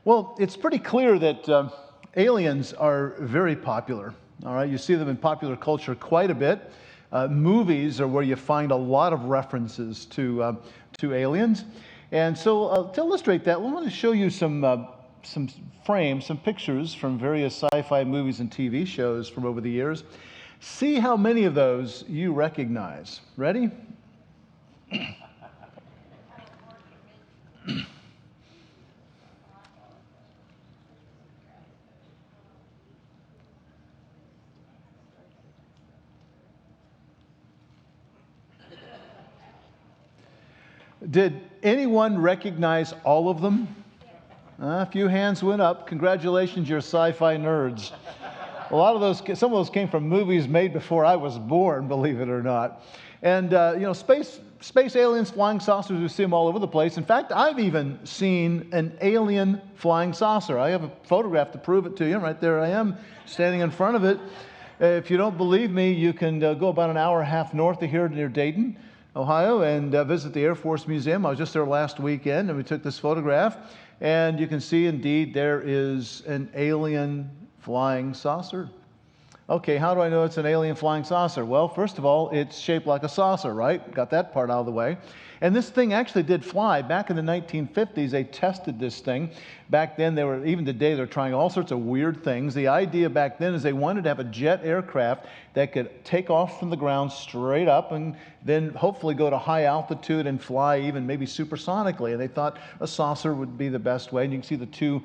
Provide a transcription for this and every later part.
Well, it's pretty clear that aliens are very popular. All right, you see them in popular culture quite a bit. Movies are where you find a lot of references to aliens. And so to illustrate that, I want to show you some frames, some pictures from various sci-fi movies and TV shows from over the years. See how many of those you recognize. Ready? Did anyone recognize all of them? A few hands went up. Congratulations, you're sci-fi nerds. A lot of those, some of those came from movies made before I was born, believe it or not. And, space aliens, flying saucers, we see them all over the place. In fact, I've even seen an alien flying saucer. I have a photograph to prove it to you. Right there I am, standing in front of it. If you don't believe me, you can go about an hour and a half north of here near Dayton, Ohio, and visit the Air Force Museum. I was just there last weekend, and we took this photograph. And you can see, indeed, there is an alien flying saucer. Okay, how do I know it's an alien flying saucer? Well, first of all, it's shaped like a saucer, right? Got that part out of the way. And this thing actually did fly. Back in the 1950s, they tested this thing. Back then, even today, they're trying all sorts of weird things. The idea back then is they wanted to have a jet aircraft that could take off from the ground straight up and then hopefully go to high altitude and fly even maybe supersonically. And they thought a saucer would be the best way. And you can see the two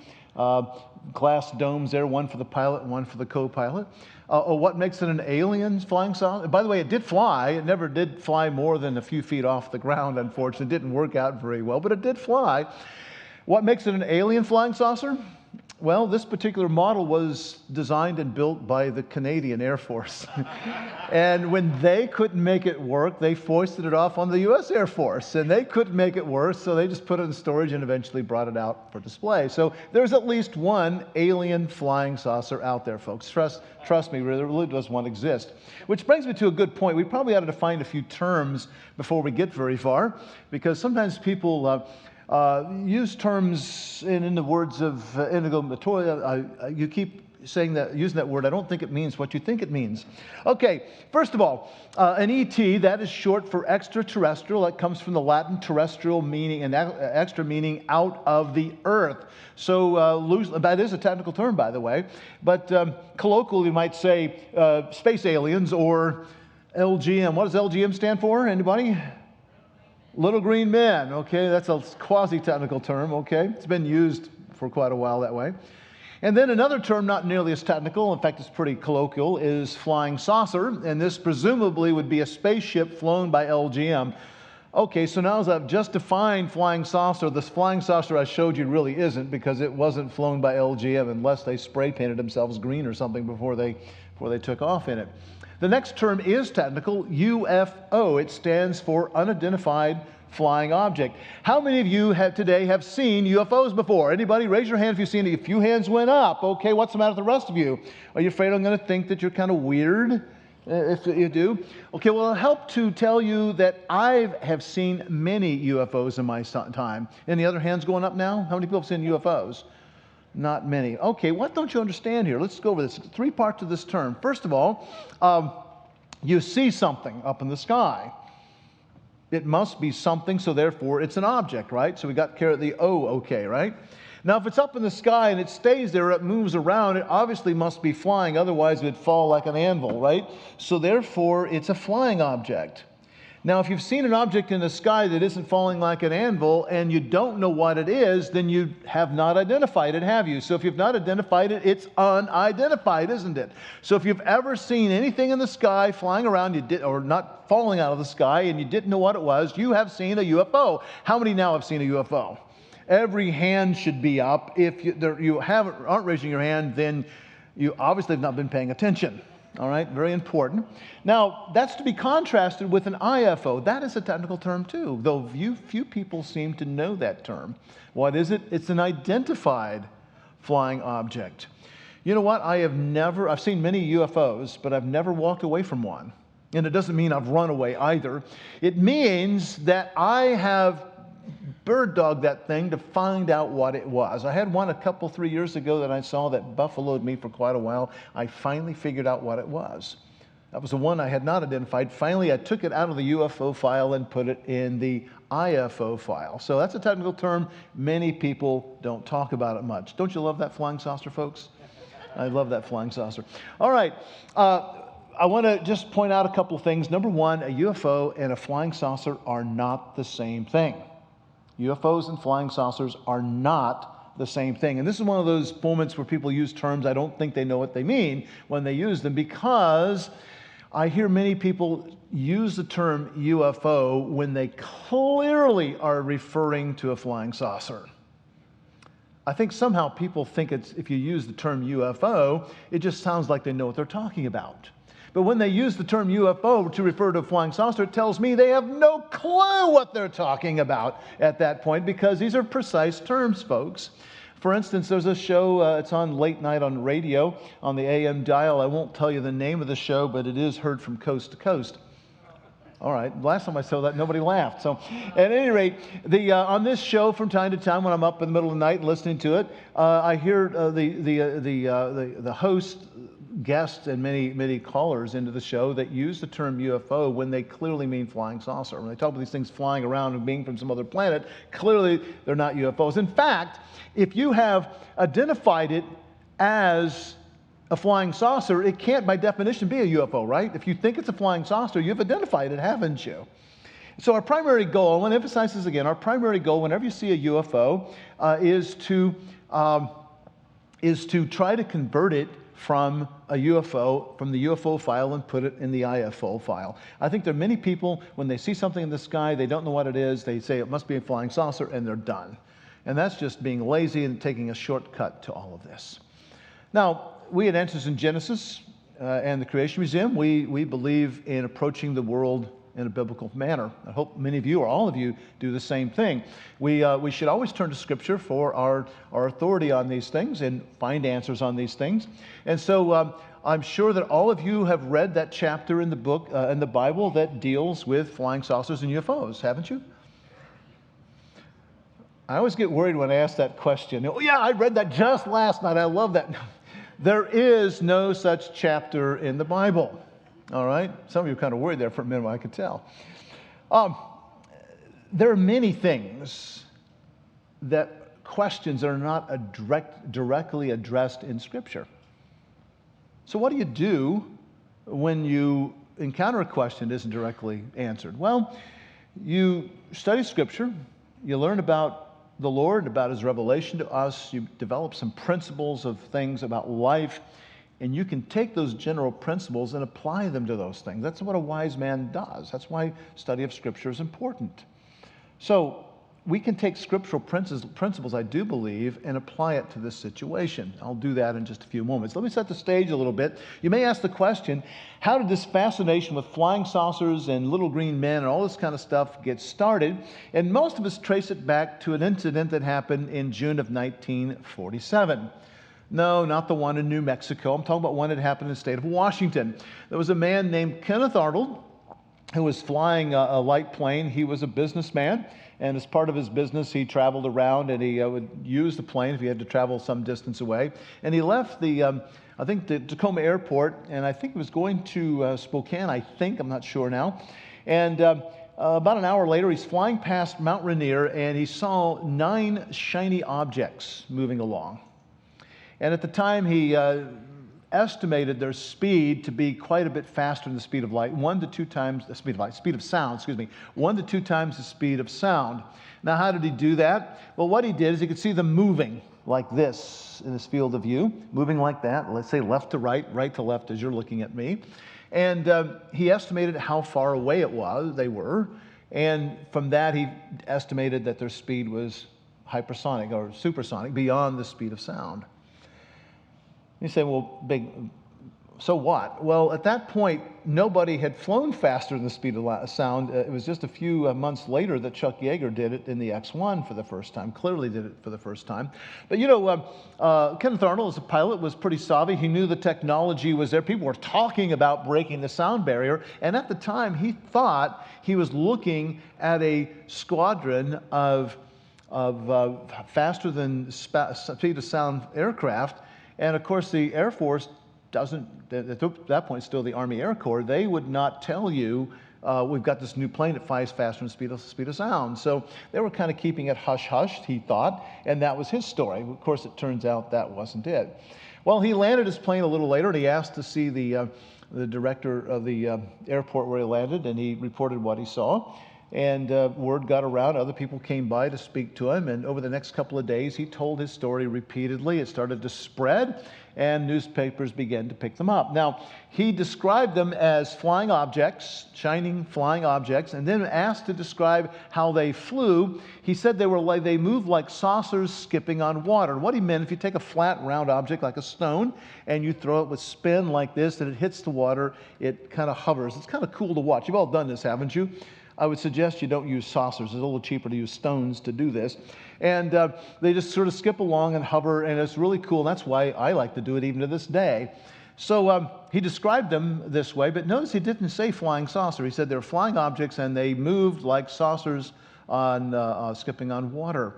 glass domes there, one for the pilot and one for the co-pilot. What makes it an alien flying saucer? By the way, it did fly. It never did fly more than a few feet off the ground, unfortunately. It didn't work out very well, but it did fly. What makes it an alien flying saucer? Well, this particular model was designed and built by the Canadian Air Force. And when they couldn't make it work, they foisted it off on the U.S. Air Force. And they couldn't make it work, so they just put it in storage and eventually brought it out for display. So there's at least one alien flying saucer out there, folks. Trust me, there really does one exist. Which brings me to a good point. We probably ought to define a few terms before we get very far, because sometimes people use terms in the words of Inigo Montoya. You keep saying that, using that word. I don't think it means what you think it means. Okay, first of all, an ET, that is short for extraterrestrial. That comes from the Latin terrestrial meaning and extra meaning out of the earth. So that is a technical term, by the way. But colloquially, we might say space aliens or LGM. What does LGM stand for? Anybody? Little green men, okay, that's a quasi-technical term, okay? It's been used for quite a while that way. And then another term, not nearly as technical, in fact, it's pretty colloquial, is flying saucer, and this presumably would be a spaceship flown by LGM. Okay, so now as I've just defined flying saucer, this flying saucer I showed you really isn't, because it wasn't flown by LGM unless they spray painted themselves green or something before they took off in it. The next term is technical, UFO. It stands for unidentified flying object. How many of you today have seen UFOs before? Anybody? Raise your hand if you've seen it. A few hands went up. Okay, what's the matter with the rest of you? Are you afraid I'm going to think that you're kind of weird if you do? Okay, well, I'll help to tell you that I have seen many UFOs in my time. Any other hands going up now? How many people have seen UFOs? Not many. Okay, what don't you understand here? Let's go over this. Three parts of this term. First of all, you see something up in the sky. It must be something, so therefore it's an object, right? So we got the O, okay, right? Now, if it's up in the sky and it stays there, it moves around, it obviously must be flying, otherwise it would fall like an anvil, right? So therefore, it's a flying object. Now, if you've seen an object in the sky that isn't falling like an anvil and you don't know what it is, then you have not identified it, have you? So if you've not identified it, it's unidentified, isn't it? So if you've ever seen anything in the sky flying around, or not falling out of the sky, and you didn't know what it was, you have seen a UFO. How many now have seen a UFO? Every hand should be up. If you aren't raising your hand, then you obviously have not been paying attention. All right, very important. Now, that's to be contrasted with an IFO. That is a technical term too, though few people seem to know that term. What is it? It's an identified flying object. You know what? I've seen many UFOs, but I've never walked away from one. And it doesn't mean I've run away either. It means that I have bird dog that thing to find out what it was. I had one 3 years ago that I saw that buffaloed me for quite a while. I finally figured out what it was. That was the one I had not identified. Finally, I took it out of the UFO file and put it in the IFO file. So that's a technical term. Many people don't talk about it much. Don't you love that flying saucer, folks? I love that flying saucer. All right. I want to just point out a couple of things. Number one, a UFO and a flying saucer are not the same thing. UFOs and flying saucers are not the same thing. And this is one of those moments where people use terms I don't think they know what they mean when they use them, because I hear many people use the term UFO when they clearly are referring to a flying saucer. I think somehow people think if you use the term UFO, it just sounds like they know what they're talking about. But when they use the term UFO to refer to a flying saucer, it tells me they have no clue what they're talking about at that point, because these are precise terms, folks. For instance, there's a show, it's on late night on radio, on the AM dial. I won't tell you the name of the show, but it is heard from coast to coast. All right, last time I saw that, nobody laughed. So at any rate, on this show from time to time, when I'm up in the middle of the night listening to it, I hear the host, guests, and many callers into the show that use the term UFO when they clearly mean flying saucer. When they talk about these things flying around and being from some other planet, clearly they're not UFOs. In fact, if you have identified it as a flying saucer, it can't by definition be a UFO, right? If you think it's a flying saucer, you've identified it, haven't you? So our primary goal, I want to emphasize this again, our primary goal whenever you see a UFO is to try to convert it from a UFO, from the UFO file, and put it in the IFO file. I think there are many people, when they see something in the sky, they don't know what it is, they say it must be a flying saucer, and they're done. And that's just being lazy and taking a shortcut to all of this. Now, we at Answers in Genesis and the Creation Museum, we believe in approaching the world in a biblical manner. I hope many of you, or all of you, do the same thing. We should always turn to Scripture for our authority on these things and find answers on these things. And so I'm sure that all of you have read that chapter in the book, in the Bible, that deals with flying saucers and UFOs, haven't you? I always get worried when I ask that question. Oh yeah, I read that just last night. I love that. There is no such chapter in the Bible. All right? Some of you are kind of worried there for a minute, I could tell. There are many things questions that are not directly addressed in Scripture. So what do you do when you encounter a question that isn't directly answered? Well, you study Scripture, you learn about the Lord, about His revelation to us, you develop some principles of things about life, and you can take those general principles and apply them to those things. That's what a wise man does. That's why study of Scripture is important. So we can take scriptural principles, I do believe, and apply it to this situation. I'll do that in just a few moments. Let me set the stage a little bit. You may ask the question, how did this fascination with flying saucers and little green men and all this kind of stuff get started? And most of us trace it back to an incident that happened in June of 1947. No, not the one in New Mexico. I'm talking about one that happened in the state of Washington. There was a man named Kenneth Arnold who was flying a light plane. He was a businessman, and as part of his business, he traveled around, and he would use the plane if he had to travel some distance away. And he left the Tacoma airport, and I think he was going to Spokane, I'm not sure now. And about an hour later, he's flying past Mount Rainier, and he saw 9 shiny objects moving along. And at the time, he estimated their speed to be quite a bit faster than the speed of light, 1 to 2 times the speed of light, speed of sound, 1 to 2 times the speed of sound. Now, how did he do that? Well, what he did is he could see them moving like this in his field of view, moving like that, let's say left to right, right to left as you're looking at me. And he estimated how far away they were, and from that he estimated that their speed was hypersonic or supersonic, beyond the speed of sound. You say, well, so what? Well, at that point, nobody had flown faster than the speed of sound. It was just a few months later that Chuck Yeager did it in the X-1 for the first time, clearly did it for the first time. But Kenneth Arnold, as a pilot, was pretty savvy. He knew the technology was there. People were talking about breaking the sound barrier. And at the time, he thought he was looking at a squadron of of faster than speed of sound aircraft. And of course, the Air Force doesn't, at that point, still the Army Air Corps, they would not tell you, we've got this new plane that flies faster than speed of sound. So they were kind of keeping it hush-hushed, he thought, and that was his story. Of course, it turns out that wasn't it. Well, he landed his plane a little later, and he asked to see the director of the airport where he landed, and he reported what he saw. And word got around, other people came by to speak to him, and over the next couple of days, he told his story repeatedly. It started to spread, and newspapers began to pick them up. Now, he described them as flying objects, shining flying objects, and then asked to describe how they flew. He said they moved like saucers skipping on water. And what he meant, if you take a flat, round object like a stone, and you throw it with spin like this, and it hits the water, it kind of hovers. It's kind of cool to watch. You've all done this, haven't you? I would suggest you don't use saucers. It's a little cheaper to use stones to do this. And they just sort of skip along and hover, and it's really cool. That's why I like to do it even to this day. So he described them this way, but notice he didn't say flying saucer. He said they're flying objects, and they moved like saucers on skipping on water.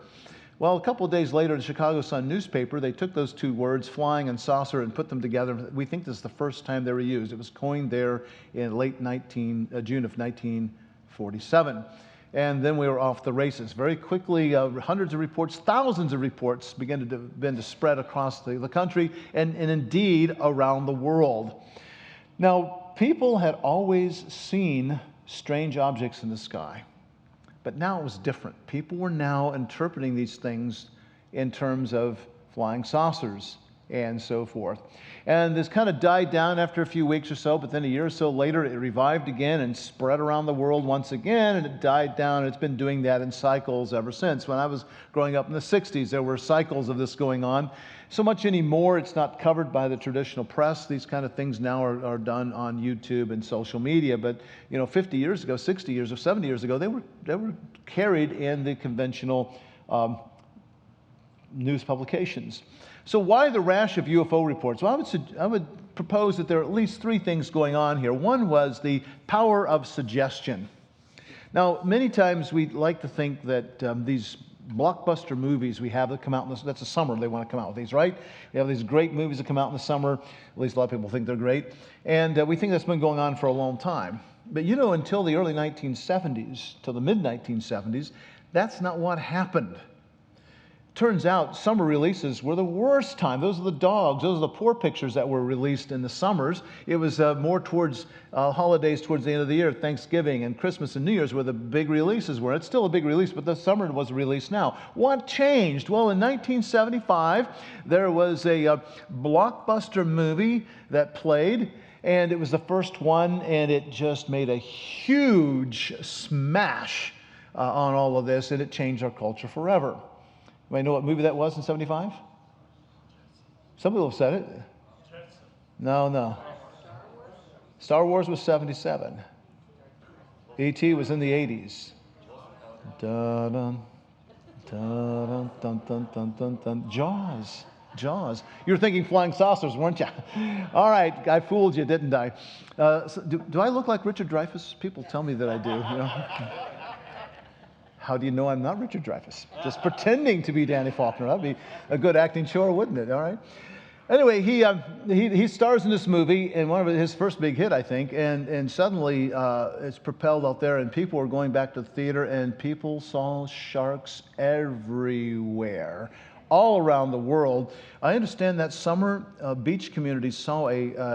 Well, a couple of days later, the Chicago Sun newspaper, they took those two words, flying and saucer, and put them together. We think this is the first time they were used. It was coined there in June of 1947. And then we were off the races. Very quickly, hundreds of reports, thousands of reports began to spread across the country and indeed around the world. Now, people had always seen strange objects in the sky, but now it was different. People were now interpreting these things in terms of flying saucers and so forth. And this kind of died down after a few weeks or so, but then a year or so later, it revived again and spread around the world once again, and it died down, and it's been doing that in cycles ever since. When I was growing up in the 60s, there were cycles of this going on. So much anymore, it's not covered by the traditional press. These kind of things now are done on YouTube and social media. But, 50 years ago, 60 years or 70 years ago, they were carried in the conventional news publications. So why the rash of UFO reports? Well, I would propose that there are at least three things going on here. One was the power of suggestion. Now, many times we like to think that these blockbuster movies we have that come out, that's the summer they want to come out with these, right? We have these great movies that come out in the summer. At least a lot of people think they're great. And we think that's been going on for a long time. But until the early 1970s, till the mid-1970s, that's not what happened. Turns out summer releases were the worst time. Those are the dogs. Those are the poor pictures that were released in the summers. It was more towards holidays towards the end of the year, Thanksgiving and Christmas and New Year's, where the big releases were. It's still a big release, but the summer was released now. What changed? Well, in 1975, there was a blockbuster movie that played, and it was the first one, and it just made a huge smash on all of this, and it changed our culture forever. Anybody know what movie that was in 75? Some people have said it. No. Star Wars was 77. E.T. was in the 80s. Dun, dun, dun, dun, dun, dun, dun. Jaws. You were thinking flying saucers, weren't you? All right, I fooled you, didn't I? So do I look like Richard Dreyfuss? People tell me that I do. How do you know I'm not Richard Dreyfuss? Just pretending to be Danny Faulkner. That'd be a good acting chore, wouldn't it? All right. Anyway, he stars in this movie, and one of his first big hit, I think, and suddenly it's propelled out there, and people were going back to the theater, and people saw sharks everywhere, all around the world. I understand that summer beach communities saw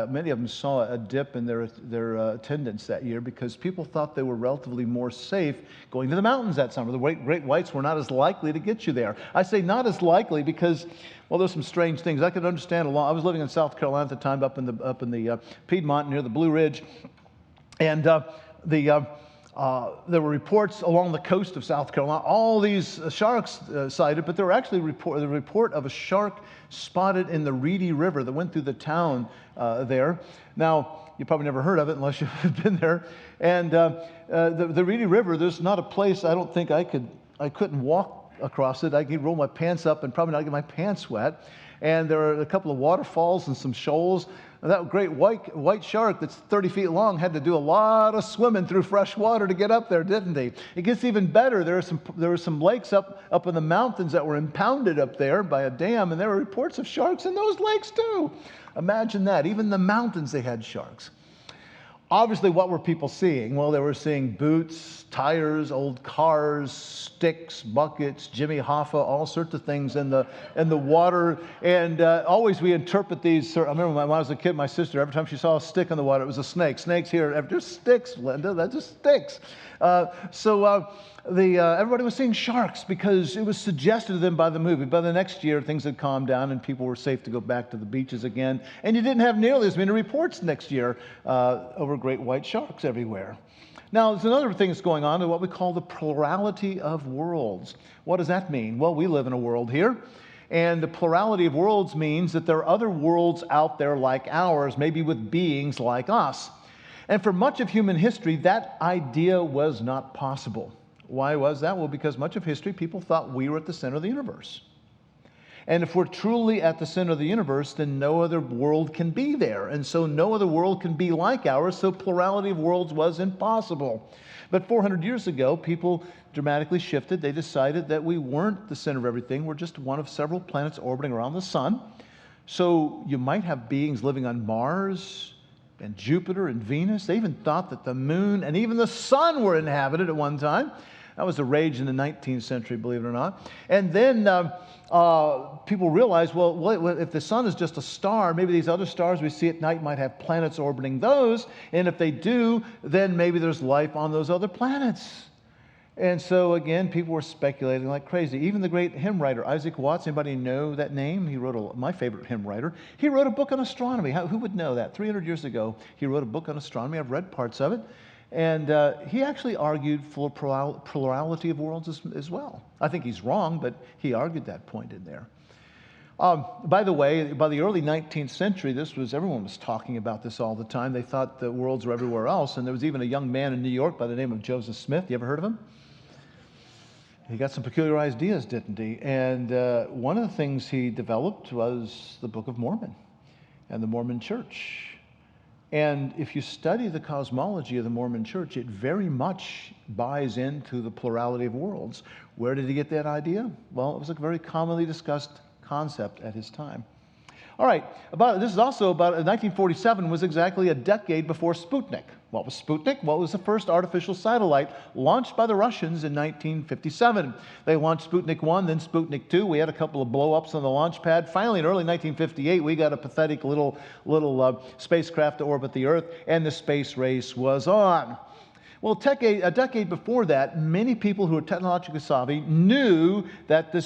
many of them saw a dip in their attendance that year because people thought they were relatively more safe going to the mountains that summer. The great whites were not as likely to get you there. I say not as likely because, well, there's some strange things. I could understand I was living in South Carolina at the time, up in the Piedmont near the Blue Ridge, and there were reports along the coast of South Carolina, all these sharks sighted, but there were actually the report of a shark spotted in the Reedy River that went through the town there. Now, you probably never heard of it unless you've been there. And the Reedy River, there's not a place I don't think I couldn't walk across it. I could roll my pants up and probably not get my pants wet. And there are a couple of waterfalls and some shoals. That great white shark that's 30 feet long had to do a lot of swimming through fresh water to get up there, didn't he? It gets even better. There were some lakes up in the mountains that were impounded up there by a dam, and there were reports of sharks in those lakes too. Imagine that. Even the mountains, they had sharks. Obviously, what were people seeing? Well, they were seeing boots, tires, old cars, sticks, buckets, Jimmy Hoffa, all sorts of things in the water. And always we interpret these. I remember when I was a kid, my sister, every time she saw a stick in the water, it was a snake. Snakes here, just sticks, Linda. That's just sticks. Everybody was seeing sharks because it was suggested to them by the movie. By the next year, things had calmed down and people were safe to go back to the beaches again. And you didn't have nearly as many reports next year over great white sharks everywhere. Now, there's another thing that's going on, what we call the plurality of worlds. What does that mean? Well, we live in a world here. And the plurality of worlds means that there are other worlds out there like ours, maybe with beings like us. And for much of human history, that idea was not possible. Why was that? Well, because much of history, people thought we were at the center of the universe. And if we're truly at the center of the universe, then no other world can be there. And so no other world can be like ours, so plurality of worlds was impossible. But 400 years ago, people dramatically shifted. They decided that we weren't the center of everything. We're just one of several planets orbiting around the sun. So you might have beings living on Mars and Jupiter and Venus. They even thought that the moon and even the sun were inhabited at one time. That was the rage in the 19th century, believe it or not. And then people realized, well, if the sun is just a star, maybe these other stars we see at night might have planets orbiting those. And if they do, then maybe there's life on those other planets. And so, again, people were speculating like crazy. Even the great hymn writer, Isaac Watts, anybody know that name? He wrote my favorite hymn writer. He wrote a book on astronomy. Who would know that? 300 years ago, he wrote a book on astronomy. I've read parts of it. And he actually argued for plurality of worlds as well. I think he's wrong, but he argued that point in there. By the way, by the early 19th century, everyone was talking about this all the time. They thought the worlds were everywhere else. And there was even a young man in New York by the name of Joseph Smith. You ever heard of him? He got some peculiar ideas, didn't he? And one of the things he developed was the Book of Mormon and the Mormon Church. And if you study the cosmology of the Mormon Church, it very much buys into the plurality of worlds. Where did he get that idea? Well, it was a very commonly discussed concept at his time. All right, this is also about 1947 was exactly a decade before Sputnik. What was Sputnik? Well, it was the first artificial satellite launched by the Russians in 1957. They launched Sputnik 1, then Sputnik 2. We had a couple of blow-ups on the launch pad. Finally, in early 1958, we got a pathetic little spacecraft to orbit the Earth, and the space race was on. Well, a decade before that, many people who were technologically savvy knew that the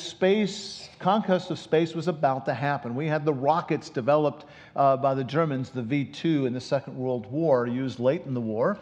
conquest of space was about to happen. We had the rockets developed by the Germans, the V-2 in the Second World War, used late in the war.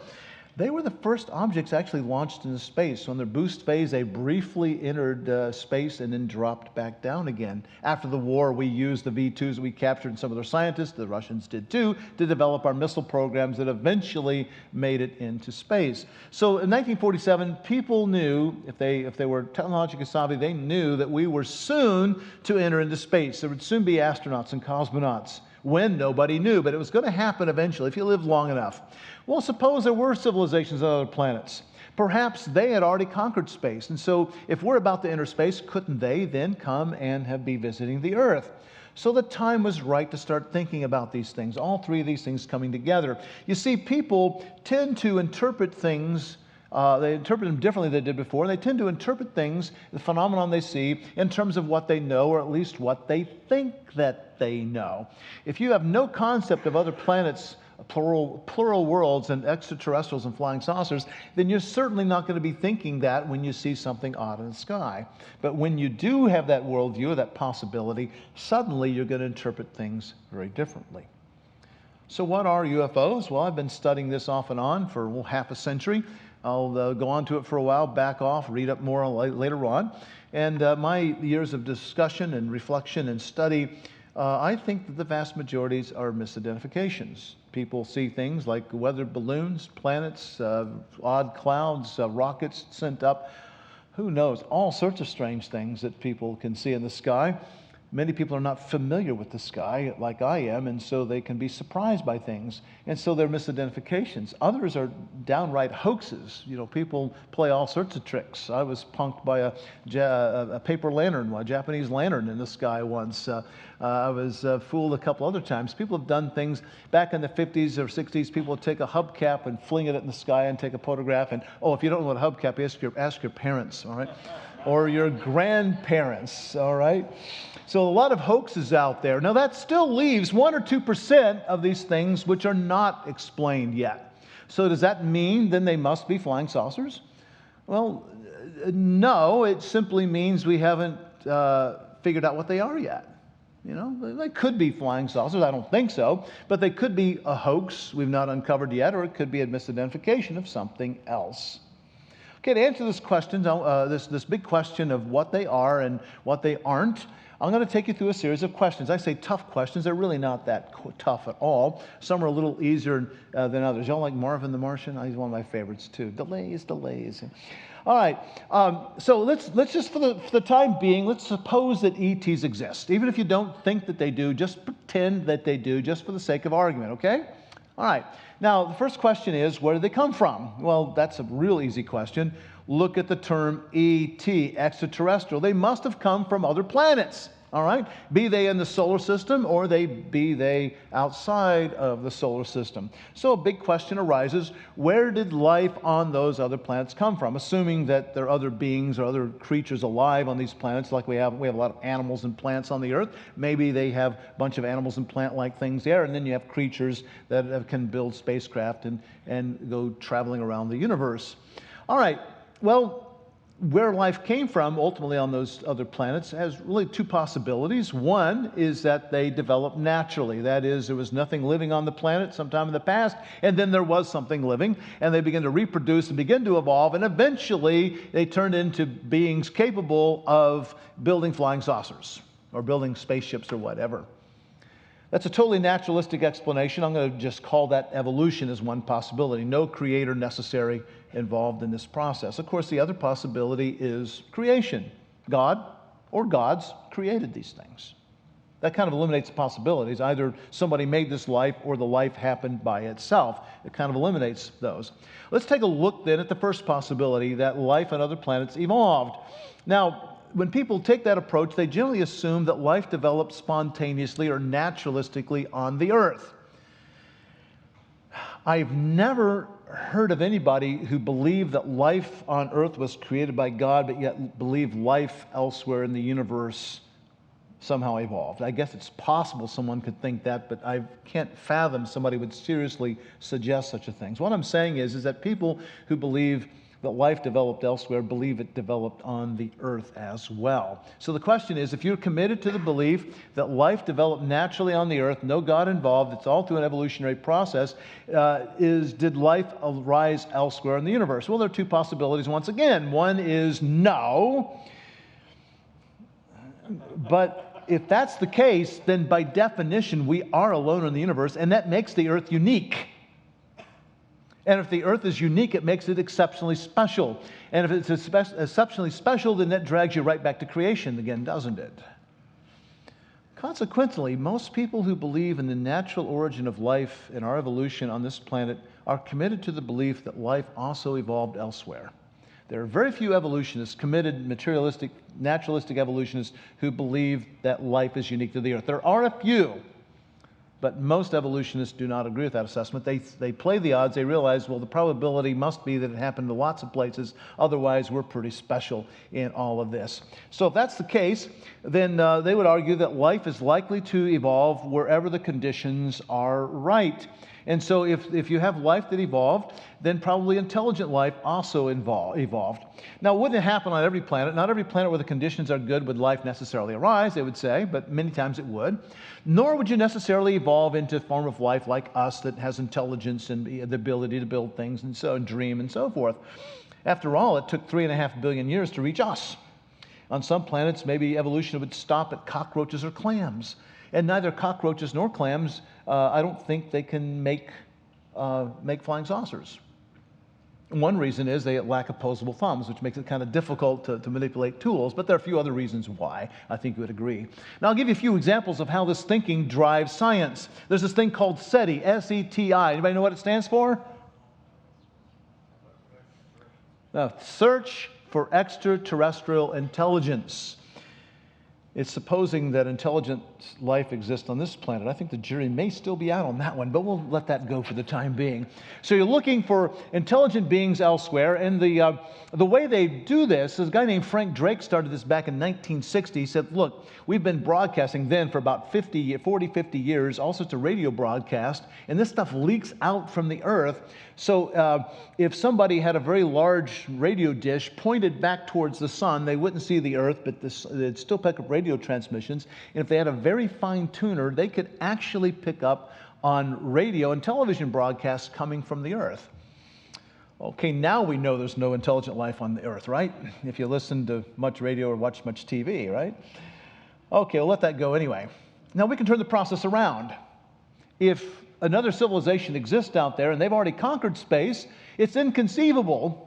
They were the first objects actually launched into space. So in their boost phase, they briefly entered space and then dropped back down again. After the war, we used the V-2s that we captured, and some of their scientists, the Russians did too, to develop our missile programs that eventually made it into space. So in 1947, people knew, if they were technologically savvy, they knew that we were soon to enter into space. There would soon be astronauts and cosmonauts. When? Nobody knew, but it was going to happen eventually if you lived long enough. Well, suppose there were civilizations on other planets. Perhaps they had already conquered space. And so if we're about to enter space, couldn't they then come and be visiting the Earth? So the time was right to start thinking about these things, all three of these things coming together. You see, people tend to interpret things they interpret them differently than they did before. They tend to interpret things, the phenomenon they see, in terms of what they know, or at least what they think that they know. If you have no concept of other planets, plural worlds, and extraterrestrials and flying saucers, then you're certainly not going to be thinking that when you see something odd in the sky. But when you do have that worldview, that possibility, suddenly you're going to interpret things very differently. So what are UFOs? Well, I've been studying this off and on for half a century. I'll go on to it for a while, back off, read up more later on. And my years of discussion and reflection and study, I think that the vast majorities are misidentifications. People see things like weather balloons, planets, odd clouds, rockets sent up. Who knows? All sorts of strange things that people can see in the sky. Many people are not familiar with the sky like I am, and so they can be surprised by things. And so they're misidentifications. Others are downright hoaxes. People play all sorts of tricks. I was punked by a paper lantern, a Japanese lantern in the sky once. I was fooled a couple other times. People have done things back in the 50s or 60s. People would take a hubcap and fling it in the sky and take a photograph. And, if you don't know what a hubcap is, ask your parents, all right? Or your grandparents, all right? So a lot of hoaxes out there. Now that still leaves 1 or 2% of these things which are not explained yet. So does that mean then they must be flying saucers? Well, no, it simply means we haven't figured out what they are yet. They could be flying saucers. I don't think so. But they could be a hoax we've not uncovered yet, or it could be a misidentification of something else. Okay, to answer this question, this big question of what they are and what they aren't, I'm going to take you through a series of questions. I say tough questions. They're really not that tough at all. Some are a little easier than others. Y'all like Marvin the Martian? He's one of my favorites too. Delays. All right. So let's just for the time being, let's suppose that ETs exist. Even if you don't think that they do, just pretend that they do, just for the sake of argument. Okay? All right. Now the first question is, where did they come from? Well, that's a real easy question. Look at the term ET, extraterrestrial. They must have come from other planets, all right? Be they in the solar system or be they outside of the solar system. So a big question arises, where did life on those other planets come from? Assuming that there are other beings or other creatures alive on these planets, like we have a lot of animals and plants on the Earth. Maybe they have a bunch of animals and plant-like things there, and then you have creatures that can build spacecraft and go traveling around the universe. All right. Well, where life came from ultimately on those other planets has really two possibilities. One is that they developed naturally. That is, there was nothing living on the planet sometime in the past, and then there was something living, and they began to reproduce and begin to evolve, and eventually they turned into beings capable of building flying saucers or building spaceships or whatever. That's a totally naturalistic explanation. I'm going to just call that evolution as one possibility. No creator necessary involved in this process. Of course, the other possibility is creation. God or gods created these things. That kind of eliminates the possibilities. Either somebody made this life or the life happened by itself. It kind of eliminates those. Let's take a look then at the first possibility, that life on other planets evolved. Now, when people take that approach, they generally assume that life developed spontaneously or naturalistically on the Earth. I've never heard of anybody who believed that life on Earth was created by God, but yet believed life elsewhere in the universe somehow evolved. I guess it's possible someone could think that, but I can't fathom somebody would seriously suggest such a thing. So what I'm saying is that people who believe that life developed elsewhere believe it developed on the Earth as well. So the question is, if you're committed to the belief that life developed naturally on the Earth, no God involved, it's all through an evolutionary process, did life arise elsewhere in the universe? Well, there are two possibilities once again. One is no, but if that's the case, then by definition we are alone in the universe, and that makes the Earth unique. And if the Earth is unique, it makes it exceptionally special. And if it's exceptionally special, then that drags you right back to creation again, doesn't it? Consequently, most people who believe in the natural origin of life and our evolution on this planet are committed to the belief that life also evolved elsewhere. There are very few evolutionists, committed materialistic, naturalistic evolutionists, who believe that life is unique to the Earth. There are a few. But most evolutionists do not agree with that assessment. They play the odds. They realize, well, the probability must be that it happened to lots of places. Otherwise, we're pretty special in all of this. So if that's the case, then they would argue that life is likely to evolve wherever the conditions are right. And so if you have life that evolved, then probably intelligent life also evolved. Now, wouldn't it happen on every planet? Not every planet where the conditions are good would life necessarily arise, they would say, but many times it would. Nor would you necessarily evolve into a form of life like us that has intelligence and the ability to build things and dream and so forth. After all, it took 3.5 billion years to reach us. On some planets, maybe evolution would stop at cockroaches or clams. And neither cockroaches nor clams, I don't think they can make flying saucers. One reason is they lack opposable thumbs, which makes it kind of difficult to manipulate tools, but there are a few other reasons why. I think you would agree. Now, I'll give you a few examples of how this thinking drives science. There's this thing called SETI, S-E-T-I. Anybody know what it stands for? Search for extraterrestrial intelligence. It's supposing that intelligent life exists on this planet. I think the jury may still be out on that one, but we'll let that go for the time being. So you're looking for intelligent beings elsewhere, and the way they do this is a guy named Frank Drake started this back in 1960. He said, look, we've been broadcasting then for about 50 years, all sorts of radio broadcasts, and this stuff leaks out from the Earth. So if somebody had a very large radio dish pointed back towards the sun, they wouldn't see the Earth, but they'd still pick up radio transmissions. And if they had a very fine tuner, they could actually pick up on radio and television broadcasts coming from the Earth. Okay, now we know there's no intelligent life on the Earth, right? If you listen to much radio or watch much TV, right? Okay, we'll let that go anyway. Now we can turn the process around. If another civilization exists out there and they've already conquered space, it's inconceivable,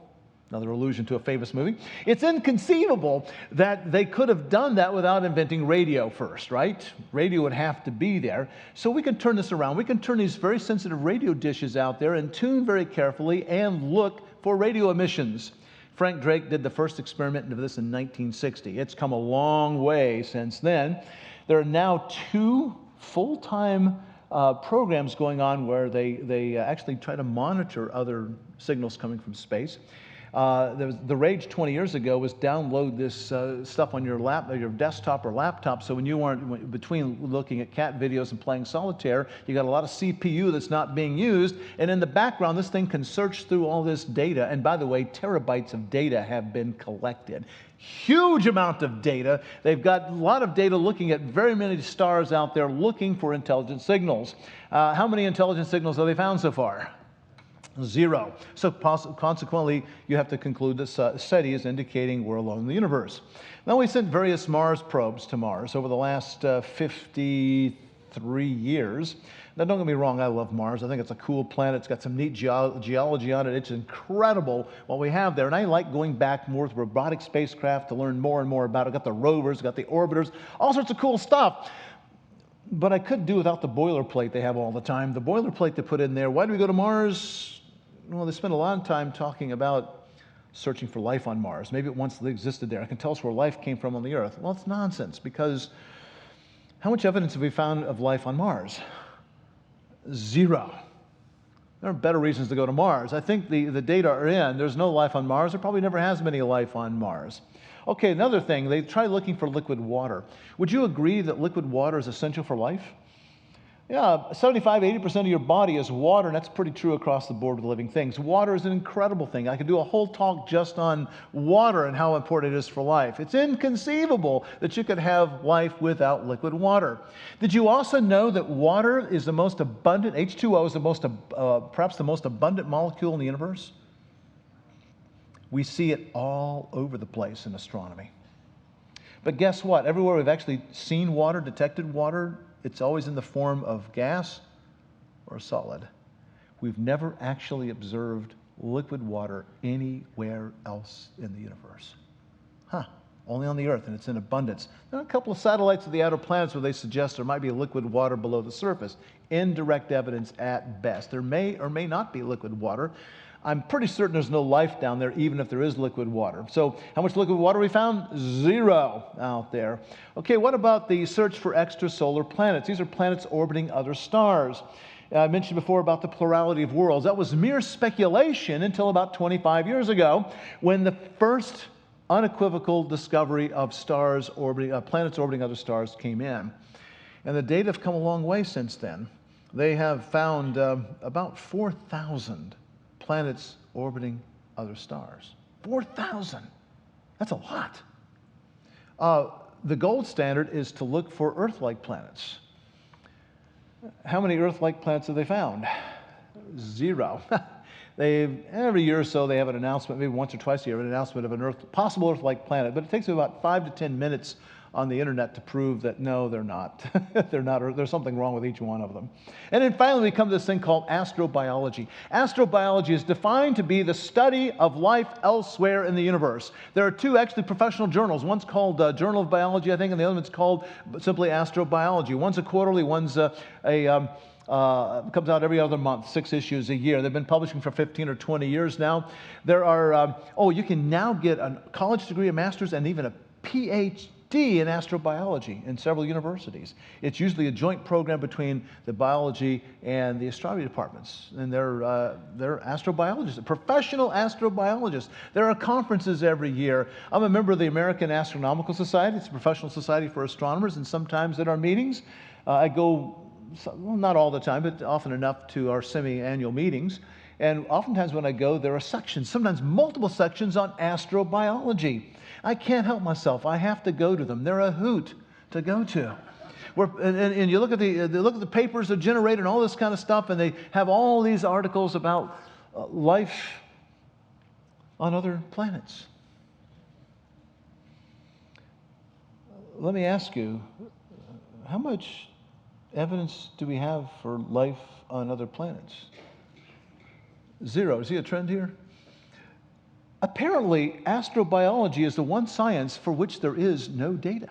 another allusion to a famous movie, it's inconceivable that they could have done that without inventing radio first, right? Radio would have to be there. So we can turn this around. We can turn these very sensitive radio dishes out there and tune very carefully and look for radio emissions. Frank Drake did the first experiment into this in 1960. It's come a long way since then. There are now 2 full-time programs going on where they actually try to monitor other signals coming from space. The rage 20 years ago was download this stuff on your desktop or laptop, so when you weren't between looking at cat videos and playing solitaire, you got a lot of CPU that's not being used, and in the background this thing can search through all this data, and by the way, terabytes of data have been collected. Huge amount of data. They've got a lot of data looking at very many stars out there looking for intelligent signals. How many intelligent signals have they found so far? 0. So consequently, you have to conclude that SETI is indicating we're alone in the universe. Now, we sent various Mars probes to Mars over the last 53 years. Now, don't get me wrong, I love Mars. I think it's a cool planet. It's got some neat geology on it. It's incredible what we have there. And I like going back more with robotic spacecraft to learn more and more about it. Got the rovers, got the orbiters, all sorts of cool stuff. But I could do without the boilerplate they have all the time. The boilerplate they put in there. Why do we go to Mars? Well, they spend a lot of time talking about searching for life on Mars. Maybe it once existed there. It can tell us where life came from on the Earth. Well, it's nonsense, because how much evidence have we found of life on Mars? 0. There are better reasons to go to Mars. I think the data are in. There's no life on Mars. There probably never has been any life on Mars. Okay, another thing, they try looking for liquid water. Would you agree that liquid water is essential for life? Yeah, 75-80% of your body is water, and that's pretty true across the board with living things. Water is an incredible thing. I could do a whole talk just on water and how important it is for life. It's inconceivable that you could have life without liquid water. Did you also know that water is the most abundant, H2O is the most, perhaps the most abundant molecule in the universe? We see it all over the place in astronomy. But guess what? Everywhere we've actually seen water, detected water, it's always in the form of gas or solid. We've never actually observed liquid water anywhere else in the universe. Only on the Earth, and it's in abundance. There are a couple of satellites of the outer planets where they suggest there might be liquid water below the surface. Indirect evidence at best. There may or may not be liquid water. I'm pretty certain there's no life down there, even if there is liquid water. So how much liquid water we found? 0 out there. Okay, what about the search for extrasolar planets? These are planets orbiting other stars. I mentioned before about the plurality of worlds. That was mere speculation until about 25 years ago, when the first unequivocal discovery of stars orbiting, planets orbiting other stars came in. And the data have come a long way since then. They have found about 4,000 planets orbiting other stars. 4,000. That's a lot. The gold standard is to look for Earth-like planets. How many Earth-like planets have they found? 0. Every year or so they have an announcement, maybe once or twice a year, an announcement of an possible Earth-like planet, but it takes about 5 to 10 minutes on the internet to prove that no, they're not. They're not, or there's something wrong with each one of them. And then finally we come to this thing called astrobiology. Astrobiology is defined to be the study of life elsewhere in the universe. There are two actually professional journals. One's called Journal of Biology, I think, and the other one's called simply Astrobiology. One's a quarterly, one's comes out every other month, 6 issues a year. They've been publishing for 15 or 20 years now. There are, you can now get a college degree, a master's, and even a PhD in astrobiology in several universities. It's usually a joint program between the biology and the astronomy departments. And they're astrobiologists, professional astrobiologists. There are conferences every year. I'm a member of the American Astronomical Society. It's a professional society for astronomers, and sometimes at our meetings, I go, well, not all the time, but often enough, to our semi-annual meetings. And oftentimes when I go, there are sections, sometimes multiple sections on astrobiology. I can't help myself. I have to go to them. They're a hoot to go to. And you look at the papers that are generated and all this kind of stuff, and they have all these articles about life on other planets. Let me ask you, how much evidence do we have for life on other planets? Zero. See a trend here? Apparently, astrobiology is the one science for which there is no data.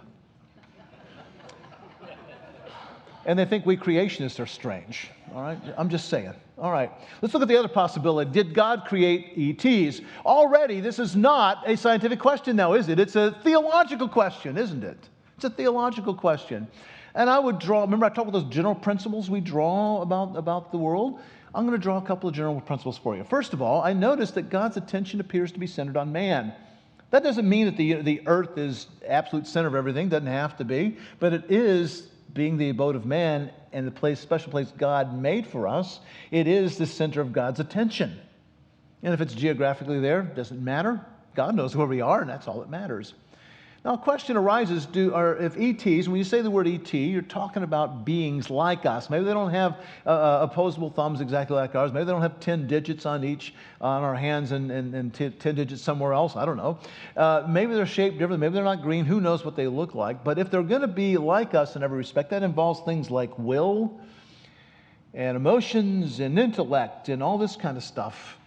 And they think we creationists are strange. All right? I'm just saying. All right. Let's look at the other possibility. Did God create ETs? Already, this is not a scientific question now, is it? It's a theological question, isn't it? It's a theological question. And I would draw, remember I talked about those general principles we draw about the world? I'm going to draw a couple of general principles for you. First of all, I noticed that God's attention appears to be centered on man. That doesn't mean that the earth is absolute center of everything. Doesn't have to be. But it is, being the abode of man and the special place God made for us, it is the center of God's attention. And if it's geographically there, it doesn't matter. God knows where we are, and that's all that matters. Now, a question arises, if ETs, when you say the word ET, you're talking about beings like us. Maybe they don't have opposable thumbs exactly like ours. Maybe they don't have 10 digits on our hands and 10 digits somewhere else. I don't know. Maybe they're shaped differently. Maybe they're not green. Who knows what they look like? But if they're going to be like us in every respect, that involves things like will and emotions and intellect and all this kind of stuff.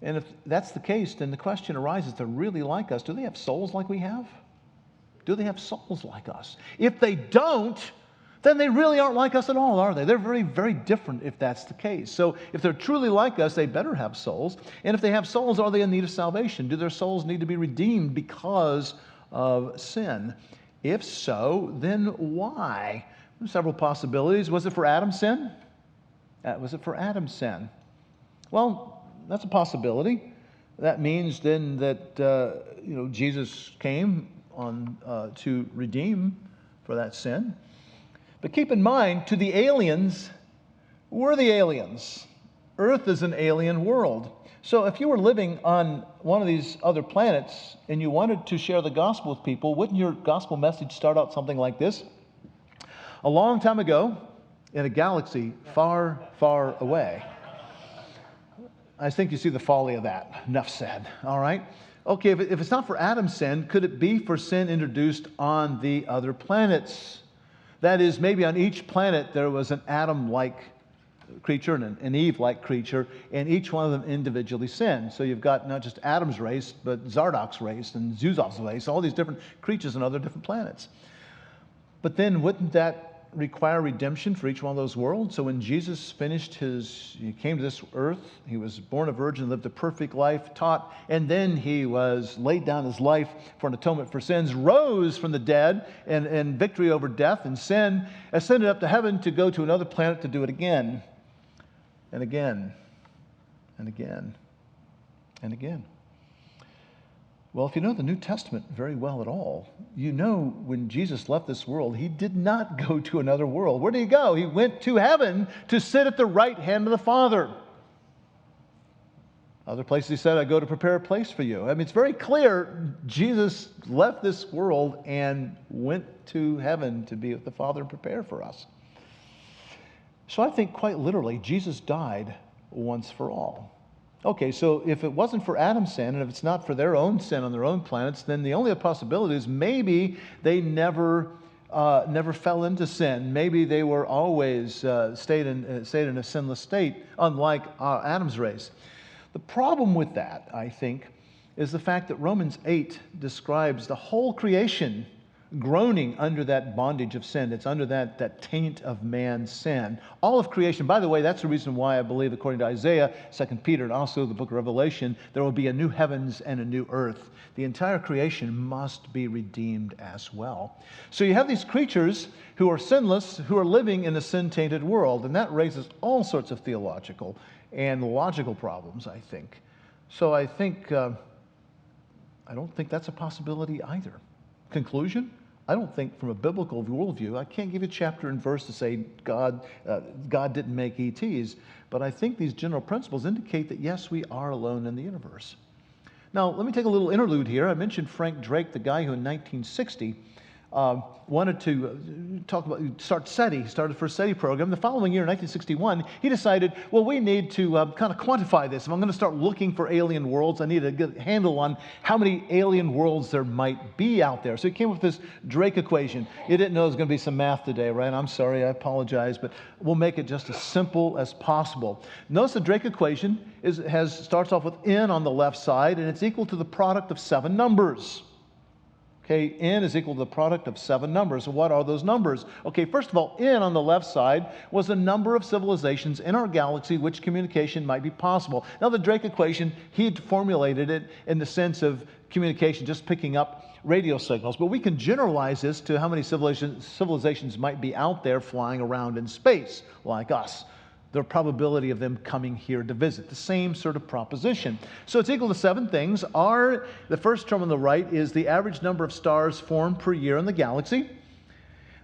And if that's the case, then the question arises, they're really like us. Do they have souls like we have? Do they have souls like us? If they don't, then they really aren't like us at all, are they? They're very, very different if that's the case. So if they're truly like us, they better have souls. And if they have souls, are they in need of salvation? Do their souls need to be redeemed because of sin? If so, then why? There's several possibilities. Was it for Adam's sin? Was it for Adam's sin? Well, that's a possibility. That means then that Jesus came on to redeem for that sin. But keep in mind, to the aliens, we're the aliens. Earth is an alien world. So if you were living on one of these other planets and you wanted to share the gospel with people, wouldn't your gospel message start out something like this? A long time ago, in a galaxy far, far away. I think you see the folly of that. Enough said. All right? Okay, if it's not for Adam's sin, could it be for sin introduced on the other planets? That is, maybe on each planet there was an Adam-like creature and an Eve-like creature, and each one of them individually sinned. So you've got not just Adam's race, but Zardok's race and Zuzov's race, all these different creatures on other different planets. But then wouldn't that require redemption for each one of those worlds? So when Jesus he came to this earth, he was born a virgin, lived a perfect life, taught, and then he was laid down his life for an atonement for sins, rose from the dead and victory over death and sin, ascended up to heaven to go to another planet to do it again and again and again and again. Well, if you know the New Testament very well at all, you know when Jesus left this world, he did not go to another world. Where did he go? He went to heaven to sit at the right hand of the Father. Other places he said, I go to prepare a place for you. I mean, it's very clear Jesus left this world and went to heaven to be with the Father and prepare for us. So I think quite literally, Jesus died once for all. Okay, so if it wasn't for Adam's sin, and if it's not for their own sin on their own planets, then the only possibility is maybe they never fell into sin. Maybe they were always stayed in a sinless state, unlike Adam's race. The problem with that, I think, is the fact that Romans 8 describes the whole creation groaning under that bondage of sin. It's under that taint of man's sin. All of creation, by the way, that's the reason why I believe, according to Isaiah, 2 Peter, and also the book of Revelation, there will be a new heavens and a new earth. The entire creation must be redeemed as well. So you have these creatures who are sinless, who are living in a sin-tainted world, and that raises all sorts of theological and logical problems, I think. So I think, I don't think that's a possibility either. Conclusion? I don't think from a biblical worldview, I can't give you chapter and verse to say God didn't make ETs, but I think these general principles indicate that yes, we are alone in the universe. Now, let me take a little interlude here. I mentioned Frank Drake, the guy who in 1960 wanted to start SETI. He started the first SETI program. The following year, in 1961, he decided, well, we need to kind of quantify this. If I'm going to start looking for alien worlds, I need to get a handle on how many alien worlds there might be out there. So he came up with this Drake equation. You didn't know there was going to be some math today, right? I'm sorry, I apologize, but we'll make it just as simple as possible. Notice the Drake equation starts off with n on the left side, and it's equal to the product of 7 numbers. Okay, n is equal to the product of 7 numbers. So what are those numbers? Okay, first of all, n on the left side was the number of civilizations in our galaxy which communication might be possible. Now, the Drake equation, he had formulated it in the sense of communication, just picking up radio signals. But we can generalize this to how many civilizations might be out there flying around in space, like us. The probability of them coming here to visit. The same sort of proposition. So it's equal to 7 things. The first term on the right is the average number of stars formed per year in the galaxy.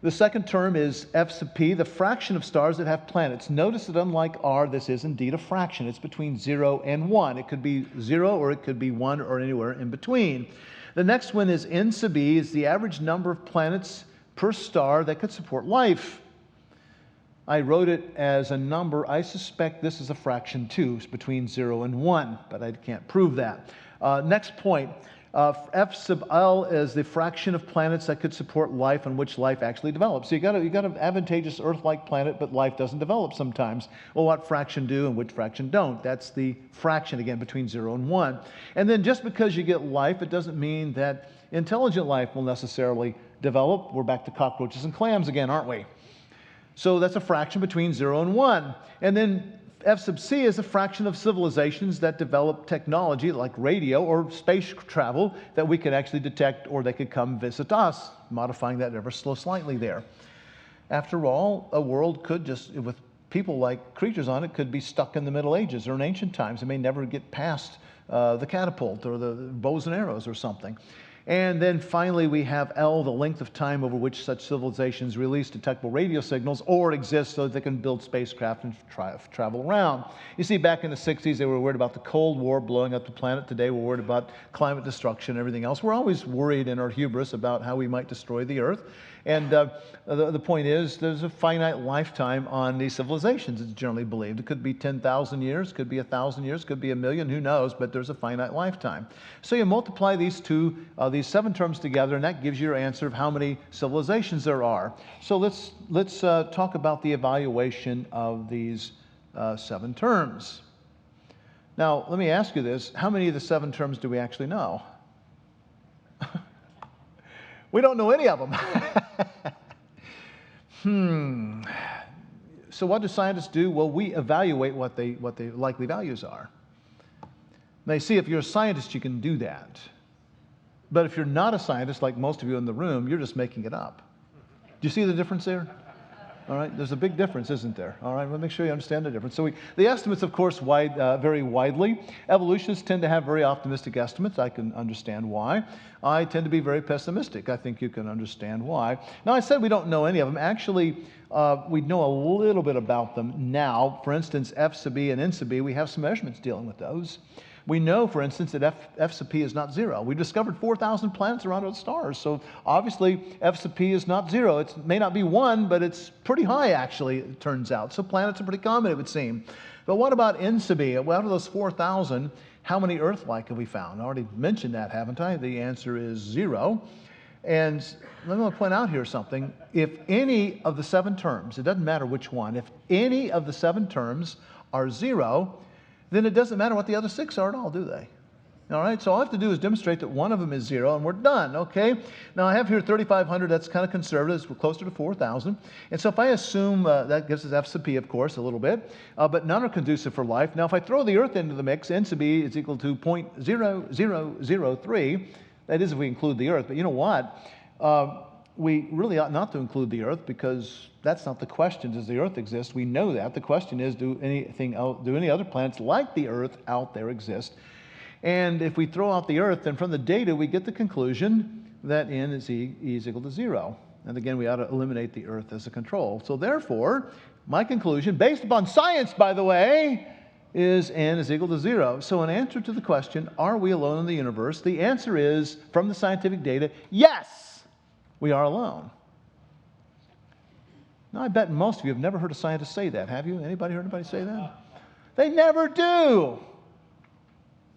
The second term is F sub p, the fraction of stars that have planets. Notice that unlike R, this is indeed a fraction. It's between 0 and 1. It could be 0 or it could be 1 or anywhere in between. The next one is N sub e, is the average number of planets per star that could support life. I wrote it as a number. I suspect this is a fraction too. It's between 0 and 1, but I can't prove that. Next point, F sub L is the fraction of planets that could support life on which life actually develops. So you got an advantageous Earth-like planet, but life doesn't develop sometimes. Well, what fraction do and which fraction don't? That's the fraction, again, between 0 and 1. And then just because you get life, it doesn't mean that intelligent life will necessarily develop. We're back to cockroaches and clams again, aren't we? So that's a fraction between 0 and 1. And then F sub c is a fraction of civilizations that develop technology like radio or space travel that we could actually detect, or they could come visit us, modifying that ever so slightly there. After all, a world could just, with people like creatures on it, could be stuck in the Middle Ages or in ancient times. It may never get past the catapult or the bows and arrows or something. And then finally, we have L, the length of time over which such civilizations release detectable radio signals or exist so that they can build spacecraft and travel around. You see, back in the 60s, they were worried about the Cold War blowing up the planet. Today, we're worried about climate destruction and everything else. We're always worried in our hubris about how we might destroy the Earth. And the point is, there's a finite lifetime on these civilizations, it's generally believed. It could be 10,000 years, could be 1,000 years, could be 1,000,000, who knows, but there's a finite lifetime. So you multiply these 7 terms together, and that gives you your answer of how many civilizations there are. So let's talk about the evaluation of these 7 terms. Now, let me ask you this. How many of the 7 terms do we actually know? We don't know any of them. So what do scientists do? Well, we evaluate what the likely values are. Now, you see, if you're a scientist, you can do that. But if you're not a scientist, like most of you in the room, you're just making it up. Do you see the difference there? All right, there's a big difference, isn't there? All right, well, make sure you understand the difference. So the estimates, of course, vary widely. Evolutionists tend to have very optimistic estimates. I can understand why. I tend to be very pessimistic. I think you can understand why. Now, I said we don't know any of them. Actually, we know a little bit about them now. For instance, F sub e and N sub e, we have some measurements dealing with those. We know, for instance, that F sub p is not 0. We've discovered 4,000 planets around other stars, so obviously F sub p is not 0. It may not be 1, but it's pretty high, actually, it turns out. So planets are pretty common, it would seem. But what about N sub e? Well, out of those 4,000, how many Earth-like have we found? I already mentioned that, haven't I? The answer is 0. And let me point out here something. If any of the 7 terms, it doesn't matter which one, if any of the 7 terms are 0, then it doesn't matter what the other 6 are at all, do they? All right, so all I have to do is demonstrate that one of them is 0, and we're done, okay? Now, I have here 3,500. That's kind of conservative. We're closer to 4,000. And so if I assume that gives us F sub p, of course, a little bit, but none are conducive for life. Now, if I throw the Earth into the mix, N sub e is equal to 0.0003. That is if we include the Earth. But you know what? We really ought not to include the Earth because that's not the question. Does the Earth exist? We know that. The question is, do any other planets like the Earth out there exist? And if we throw out the Earth, then from the data, we get the conclusion that N is E is equal to 0. And again, we ought to eliminate the Earth as a control. So therefore, my conclusion, based upon science, by the way, is N is equal to 0. So in answer to the question, are we alone in the universe? The answer is, from the scientific data, yes, we are alone. Now, I bet most of you have never heard a scientist say that, have you? Anybody heard anybody say that? They never do.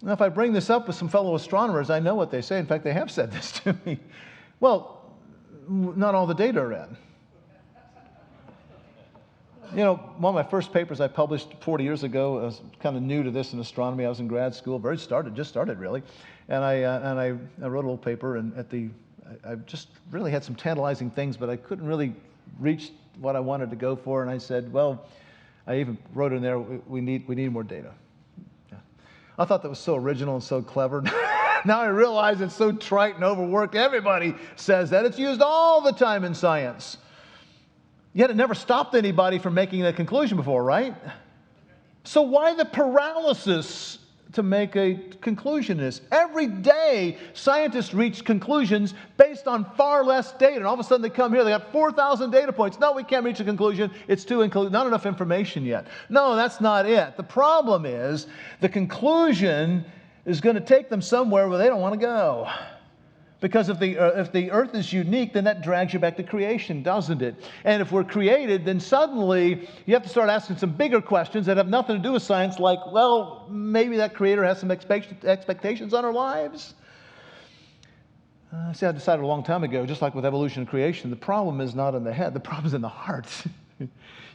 Now, if I bring this up with some fellow astronomers, I know what they say. In fact, they have said this to me. Well, not all the data are in. You know, one of my first papers I published 40 years ago, I was kind of new to this in astronomy. I was in grad school, just started really. And I wrote a little paper, and I just really had some tantalizing things, but I couldn't really reach what I wanted to go for. And I said, well, I even wrote in there, we need more data. Yeah. I thought that was so original and so clever. Now I realize it's so trite and overworked. Everybody says that. It's used all the time in science. Yet it never stopped anybody from making that conclusion before, right? So why the paralysis to make a conclusion is? Every day, scientists reach conclusions based on far less data. And all of a sudden they come here, they got 4,000 data points. No, we can't reach a conclusion. It's not enough information yet. No, that's not it. The problem is the conclusion is going to take them somewhere where they don't want to go. Because if the Earth is unique, then that drags you back to creation, doesn't it? And if we're created, then suddenly you have to start asking some bigger questions that have nothing to do with science, like, well, maybe that Creator has some expectations on our lives. See, I decided a long time ago, just like with evolution and creation, the problem is not in the head, the problem is in the heart.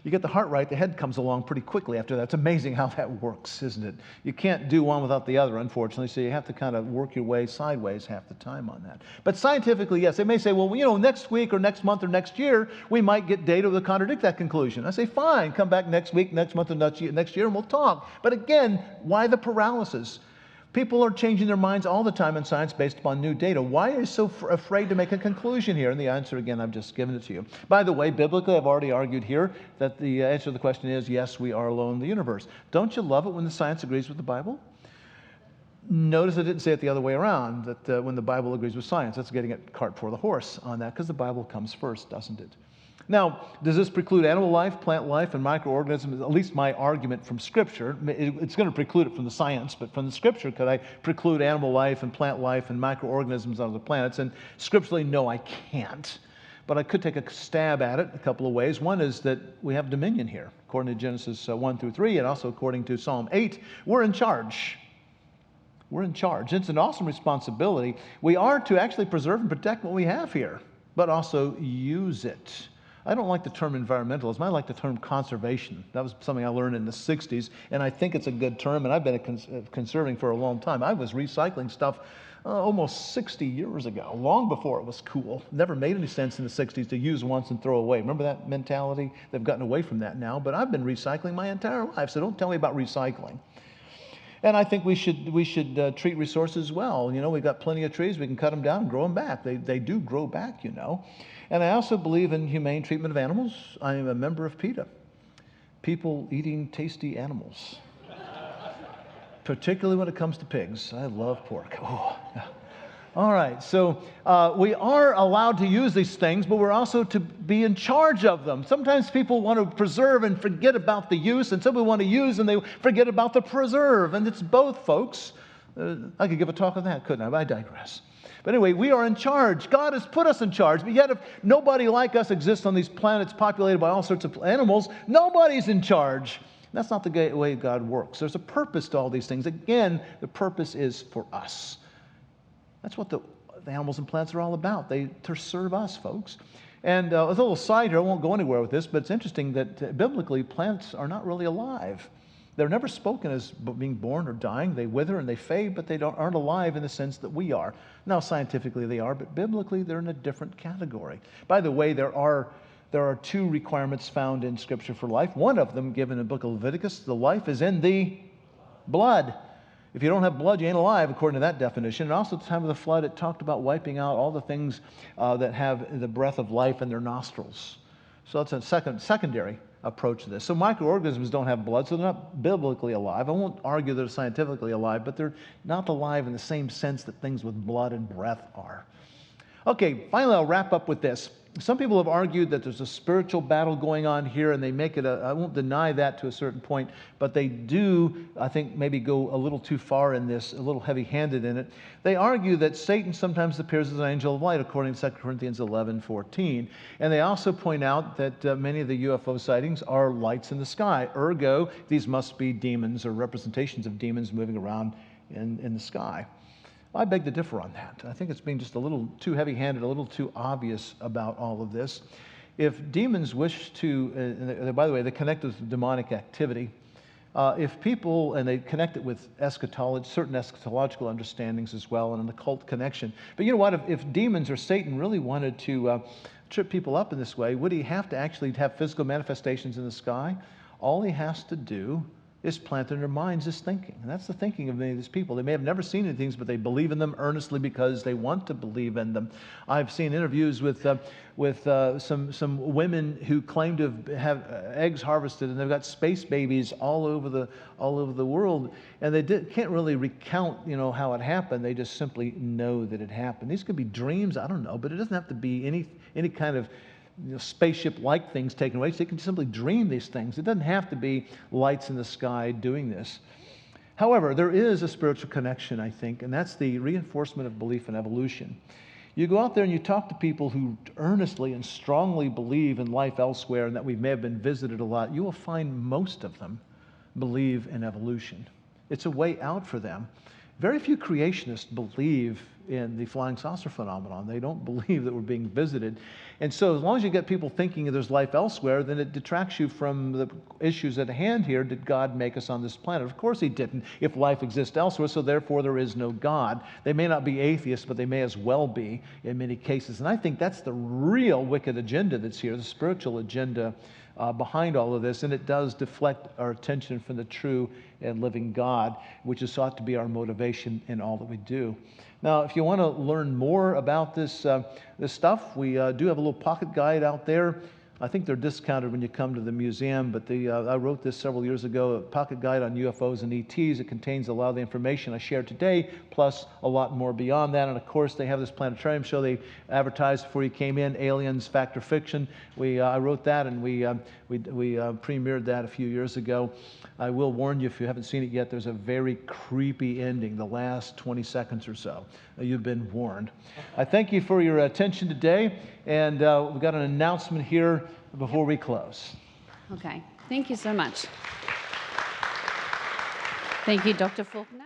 You get the heart right, the head comes along pretty quickly after that. It's amazing how that works, isn't it? You can't do one without the other, unfortunately, so you have to kind of work your way sideways half the time on that. But scientifically, yes, they may say, well, you know, next week or next month or next year, we might get data that contradict that conclusion. I say, fine, come back next week, next month, or next year, and we'll talk. But again, why the paralysis? People are changing their minds all the time in science based upon new data. Why are you so afraid to make a conclusion here? And the answer, again, I've just given it to you. By the way, biblically, I've already argued here that the answer to the question is, yes, we are alone in the universe. Don't you love it when the science agrees with the Bible? Notice I didn't say it the other way around, that when the Bible agrees with science. That's getting a cart before the horse on that, because the Bible comes first, doesn't it? Now, does this preclude animal life, plant life, and microorganisms? At least my argument from Scripture. It's going to preclude it from the science, but from the Scripture, could I preclude animal life and plant life and microorganisms on other planets? And scripturally, no, I can't. But I could take a stab at it a couple of ways. One is that we have dominion here, according to Genesis 1 through 3, and also according to Psalm 8. We're in charge. We're in charge. It's an awesome responsibility. We are to actually preserve and protect what we have here, but also use it. I don't like the term environmentalism. I like the term conservation. That was something I learned in the 60s, and I think it's a good term, and I've been conserving for a long time. I was recycling stuff almost 60 years ago, long before it was cool. Never made any sense in the 60s to use once and throw away. Remember that mentality? They've gotten away from that now, but I've been recycling my entire life, so don't tell me about recycling. And I think we should treat resources well. You know, we've got plenty of trees. We can cut them down and grow them back. They do grow back, you know. And I also believe in humane treatment of animals. I am a member of PETA, people eating tasty animals, particularly when it comes to pigs. I love pork. Oh, yeah. All right, so we are allowed to use these things, but we're also to be in charge of them. Sometimes people want to preserve and forget about the use, and some people want to use and they forget about the preserve, and it's both, folks. I could give a talk on that, couldn't I? But I digress. But anyway, we are in charge. God has put us in charge, but yet if nobody like us exists on these planets populated by all sorts of animals, nobody's in charge. That's not the way God works. There's a purpose to all these things. Again, the purpose is for us. That's what the animals and plants are all about. They're to serve us, folks. And a little side here, I won't go anywhere with this, but it's interesting that biblically plants are not really alive. They're never spoken as being born or dying. They wither and they fade, but they aren't alive in the sense that we are. Now, scientifically they are, but biblically they're in a different category. By the way, there are two requirements found in Scripture for life. One of them given in the book of Leviticus, the life is in the blood. If you don't have blood, you ain't alive, according to that definition. And also at the time of the flood, it talked about wiping out all the things that have the breath of life in their nostrils. So that's a secondary approach to this. So microorganisms don't have blood, so they're not biblically alive. I won't argue they're scientifically alive, but they're not alive in the same sense that things with blood and breath are. Okay, finally I'll wrap up with this. Some people have argued that there's a spiritual battle going on here, and they make it I won't deny that to a certain point, but they do, I think, maybe go a little too far in this, a little heavy-handed in it. They argue that Satan sometimes appears as an angel of light, according to 2 Corinthians 11:14. And they also point out that many of the UFO sightings are lights in the sky. Ergo, these must be demons or representations of demons moving around in the sky. I beg to differ on that. I think it's being just a little too heavy-handed, a little too obvious about all of this. If demons wish to, by the way, they connect with demonic activity. If people, and they connect it with eschatology, certain eschatological understandings as well, and an occult connection. But you know what? If demons or Satan really wanted to trip people up in this way, would he have to actually have physical manifestations in the sky? All he has to do is plant in their minds this thinking. And that's the thinking of many of these people. They may have never seen any things, but they believe in them earnestly because they want to believe in them. I've seen interviews with some women who claim to have eggs harvested, and they've got space babies all over the world, and they can't really recount, how it happened. They just simply know that it happened. These could be dreams, I don't know, but it doesn't have to be any kind of spaceship-like things taken away. So they can simply dream these things. It doesn't have to be lights in the sky doing this. However, there is a spiritual connection, I think, and that's the reinforcement of belief in evolution. You go out there and you talk to people who earnestly and strongly believe in life elsewhere and that we may have been visited a lot, you will find most of them believe in evolution. It's a way out for them. Very few creationists believe in the flying saucer phenomenon. They don't believe that we're being visited. And so as long as you get people thinking there's life elsewhere, then it detracts you from the issues at hand here. Did God make us on this planet? Of course he didn't, if life exists elsewhere, so therefore there is no God. They may not be atheists, but they may as well be in many cases. And I think that's the real wicked agenda that's here, the spiritual agenda behind all of this, and it does deflect our attention from the true and living God, which is sought to be our motivation in all that we do. Now, if you want to learn more about this stuff, we do have a little pocket guide out there. I think they're discounted when you come to the museum, but I wrote this several years ago, a pocket guide on UFOs and ETs. It contains a lot of the information I shared today, plus a lot more beyond that. And of course, they have this planetarium show they advertised before you came in, Aliens, Fact or Fiction. I wrote that, and we premiered that a few years ago. I will warn you, if you haven't seen it yet, there's a very creepy ending, the last 20 seconds or so. You've been warned. I thank you for your attention today, and we've got an announcement here before we close. Okay, thank you so much. Thank you, Dr. Faulkner.